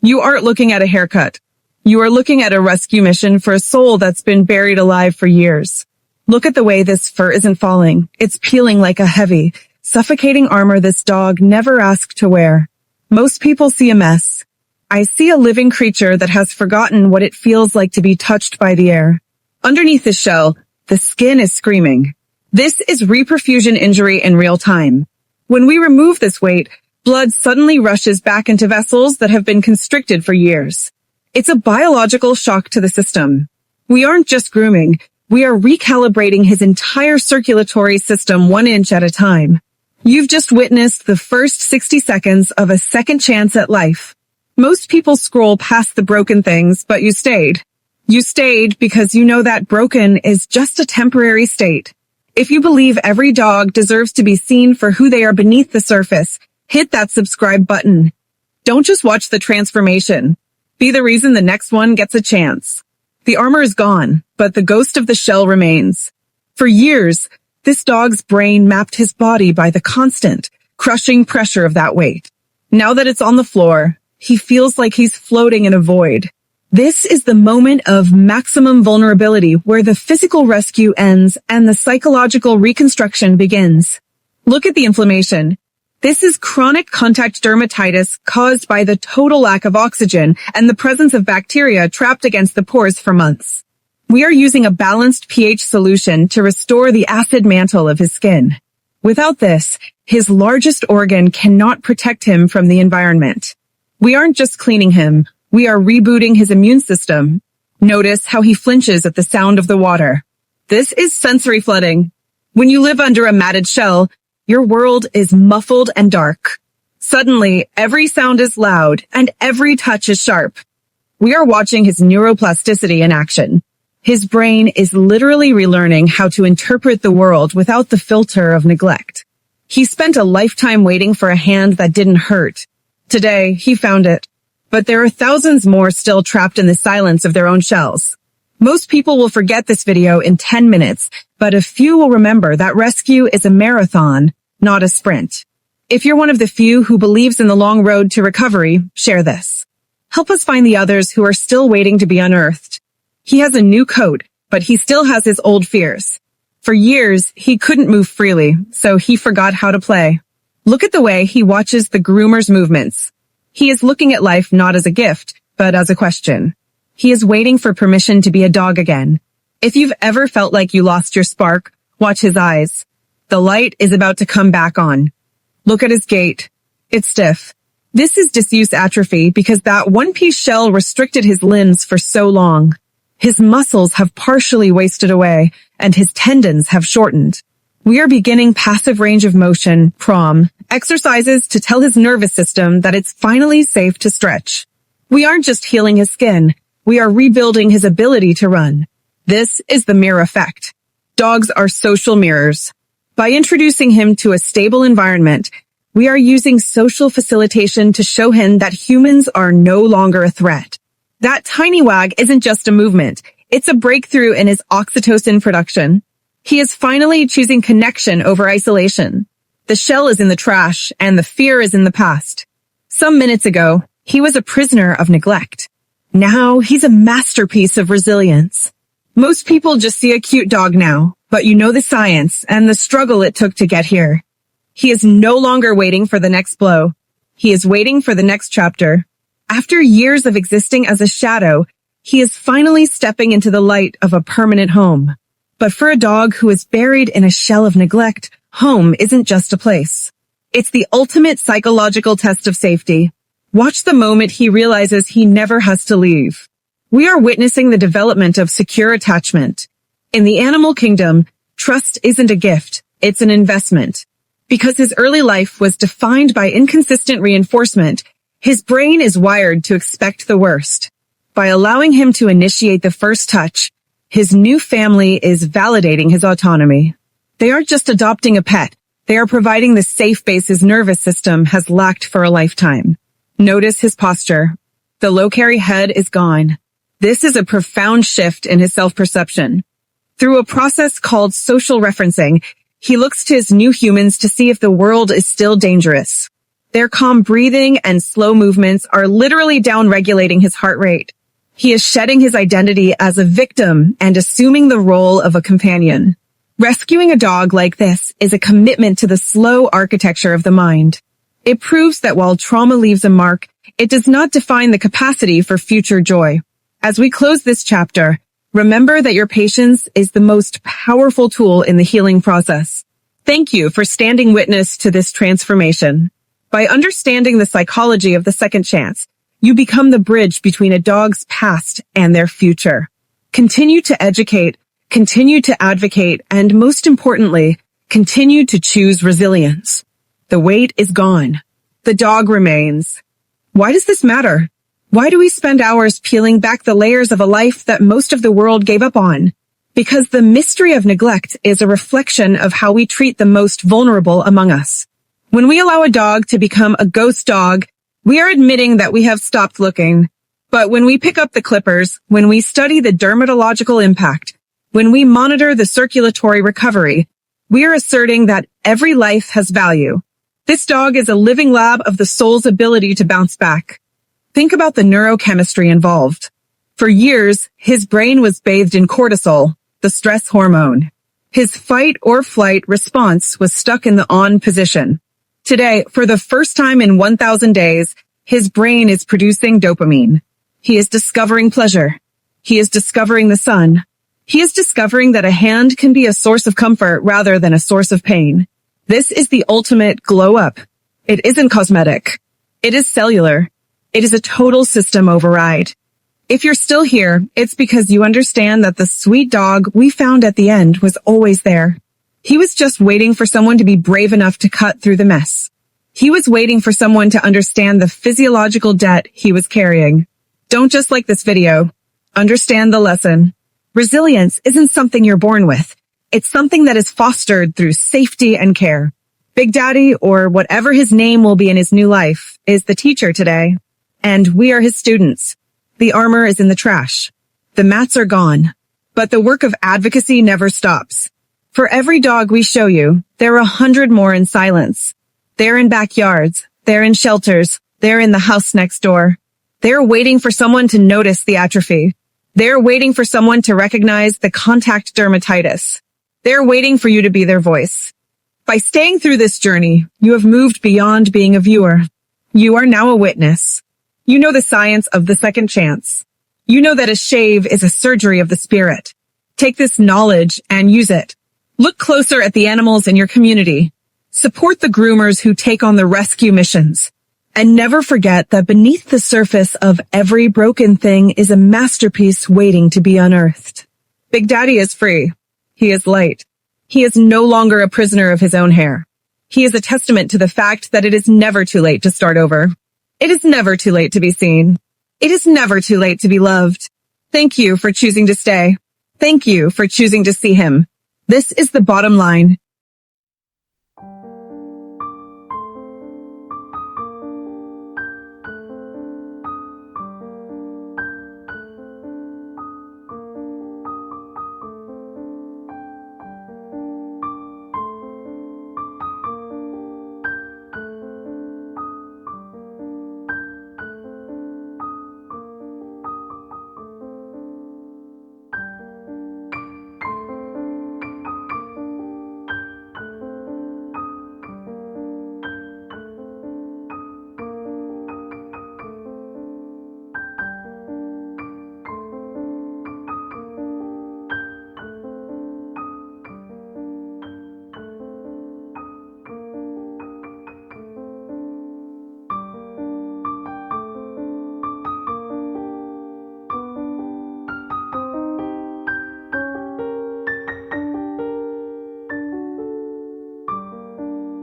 You aren't looking at a haircut. You are looking at a rescue mission for a soul that's been buried alive for years. Look at the way this fur isn't falling. It's peeling like a heavy, suffocating armor this dog never asked to wear. Most people see a mess. I see a living creature that has forgotten what it feels like to be touched by the air. Underneath the shell, the skin is screaming. This is reperfusion injury in real time. When we remove this weight, blood suddenly rushes back into vessels that have been constricted for years. It's a biological shock to the system. We aren't just grooming. We are recalibrating his entire circulatory system 1 inch at a time. You've just witnessed the first 60 seconds of a second chance at life. Most people scroll past the broken things, but you stayed. You stayed because you know that broken is just a temporary state. If you believe every dog deserves to be seen for who they are beneath the surface, hit that subscribe button. Don't just watch the transformation. Be the reason the next one gets a chance. The armor is gone, but the ghost of the shell remains. For years, this dog's brain mapped his body by the constant, crushing pressure of that weight. Now that it's on the floor, he feels like he's floating in a void. This is the moment of maximum vulnerability where the physical rescue ends and the psychological reconstruction begins. Look at the inflammation. This is chronic contact dermatitis caused by the total lack of oxygen and the presence of bacteria trapped against the pores for months. We are using a balanced pH solution to restore the acid mantle of his skin. Without this, his largest organ cannot protect him from the environment. We aren't just cleaning him, we are rebooting his immune system. Notice how he flinches at the sound of the water. This is sensory flooding. When you live under a matted shell, your world is muffled and dark. Suddenly, every sound is loud and every touch is sharp. We are watching his neuroplasticity in action. His brain is literally relearning how to interpret the world without the filter of neglect. He spent a lifetime waiting for a hand that didn't hurt. Today, he found it. But there are thousands more still trapped in the silence of their own shells. Most people will forget this video in 10 minutes, but a few will remember that rescue is a marathon, not a sprint. If you're one of the few who believes in the long road to recovery, share this. Help us find the others who are still waiting to be unearthed. He has a new coat, but he still has his old fears. For years, he couldn't move freely, so he forgot how to play. Look at the way he watches the groomer's movements. He is looking at life not as a gift, but as a question. He is waiting for permission to be a dog again. If you've ever felt like you lost your spark, watch his eyes. The light is about to come back on. Look at his gait. It's stiff. This is disuse atrophy because that one-piece shell restricted his limbs for so long. His muscles have partially wasted away, and his tendons have shortened. We are beginning passive range of motion, PROM, exercises to tell his nervous system that it's finally safe to stretch. We aren't just healing his skin, we are rebuilding his ability to run. This is the mirror effect. Dogs are social mirrors. By introducing him to a stable environment, we are using social facilitation to show him that humans are no longer a threat. That tiny wag isn't just a movement, it's a breakthrough in his oxytocin production. He is finally choosing connection over isolation. The shell is in the trash, and the fear is in the past. Some minutes ago, he was a prisoner of neglect. Now, he's a masterpiece of resilience. Most people just see a cute dog now, but you know the science and the struggle it took to get here. He is no longer waiting for the next blow. He is waiting for the next chapter. After years of existing as a shadow, he is finally stepping into the light of a permanent home. But for a dog who is buried in a shell of neglect, home isn't just a place. It's the ultimate psychological test of safety. Watch the moment he realizes he never has to leave. We are witnessing the development of secure attachment. In the animal kingdom, trust isn't a gift, it's an investment. Because his early life was defined by inconsistent reinforcement, his brain is wired to expect the worst. By allowing him to initiate the first touch, his new family is validating his autonomy. They aren't just adopting a pet. They are providing the safe base his nervous system has lacked for a lifetime. Notice his posture. The low carry head is gone. This is a profound shift in his self-perception. Through a process called social referencing, he looks to his new humans to see if the world is still dangerous. Their calm breathing and slow movements are literally down-regulating his heart rate. He is shedding his identity as a victim and assuming the role of a companion. Rescuing a dog like this is a commitment to the slow architecture of the mind. It proves that while trauma leaves a mark, it does not define the capacity for future joy. As we close this chapter, remember that your patience is the most powerful tool in the healing process. Thank you for standing witness to this transformation. By understanding the psychology of the second chance, you become the bridge between a dog's past and their future. Continue to educate, continue to advocate, and most importantly, continue to choose resilience. The weight is gone. The dog remains. Why does this matter? Why do we spend hours peeling back the layers of a life that most of the world gave up on? Because the mystery of neglect is a reflection of how we treat the most vulnerable among us. When we allow a dog to become a ghost dog, we are admitting that we have stopped looking. But when we pick up the clippers, when we study the dermatological impact, when we monitor the circulatory recovery, we are asserting that every life has value. This dog is a living lab of the soul's ability to bounce back. Think about the neurochemistry involved. For years, his brain was bathed in cortisol, the stress hormone. His fight or flight response was stuck in the on position. Today, for the first time in 1,000 days, his brain is producing dopamine. He is discovering pleasure. He is discovering the sun. He is discovering that a hand can be a source of comfort rather than a source of pain. This is the ultimate glow up. It isn't cosmetic. It is cellular. It is a total system override. If you're still here, it's because you understand that the sweet dog we found at the end was always there. He was just waiting for someone to be brave enough to cut through the mess. He was waiting for someone to understand the physiological debt he was carrying. Don't just like this video. Understand the lesson. Resilience isn't something you're born with. It's something that is fostered through safety and care. Big Daddy, or whatever his name will be in his new life, is the teacher today. And we are his students. The armor is in the trash. The mats are gone. But the work of advocacy never stops. For every dog we show you, there are 100 more in silence. They're in backyards. They're in shelters. They're in the house next door. They're waiting for someone to notice the atrophy. They're waiting for someone to recognize the contact dermatitis. They're waiting for you to be their voice. By staying through this journey, you have moved beyond being a viewer. You are now a witness. You know the science of the second chance. You know that a shave is a surgery of the spirit. Take this knowledge and use it. Look closer at the animals in your community. Support the groomers who take on the rescue missions. And never forget that beneath the surface of every broken thing is a masterpiece waiting to be unearthed. Big Daddy is free. He is light. He is no longer a prisoner of his own hair. He is a testament to the fact that it is never too late to start over. It is never too late to be seen. It is never too late to be loved. Thank you for choosing to stay. Thank you for choosing to see him. This is the bottom line.